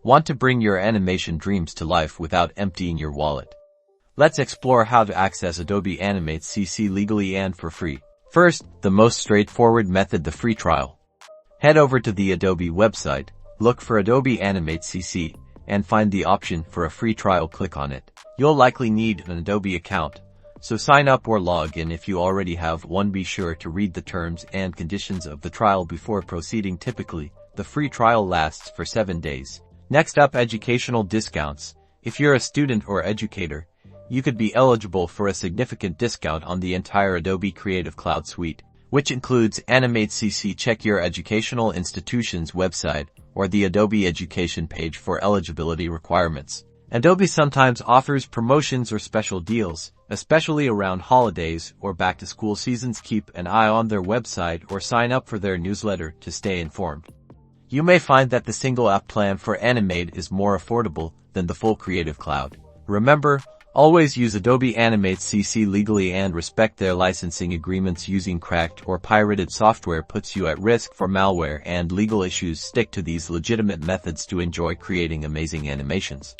Want to bring your animation dreams to life without emptying your wallet? Let's explore how to access Adobe Animate CC legally and for free. First, the most straightforward method, the free trial. Head over to the Adobe website, look for Adobe Animate CC, and find the option for a free trial. Click on it. You'll likely need an Adobe account, so sign up or log in if you already have one. Be sure to read the terms and conditions of the trial before proceeding. Typically, the free trial lasts for 7 days. Next up, educational discounts. If you're a student or educator, you could be eligible for a significant discount on the entire Adobe Creative Cloud suite, which includes Animate CC. Check your educational institution's website or the Adobe Education page for eligibility requirements. Adobe sometimes offers promotions or special deals, especially around holidays or back-to-school seasons. Keep an eye on their website or sign up for their newsletter to stay informed. You may find that the single app plan for Animate is more affordable than the full Creative Cloud. Remember, always use Adobe Animate CC legally and respect their licensing agreements. Using cracked or pirated software puts you at risk for malware and legal issues. Stick to these legitimate methods to enjoy creating amazing animations.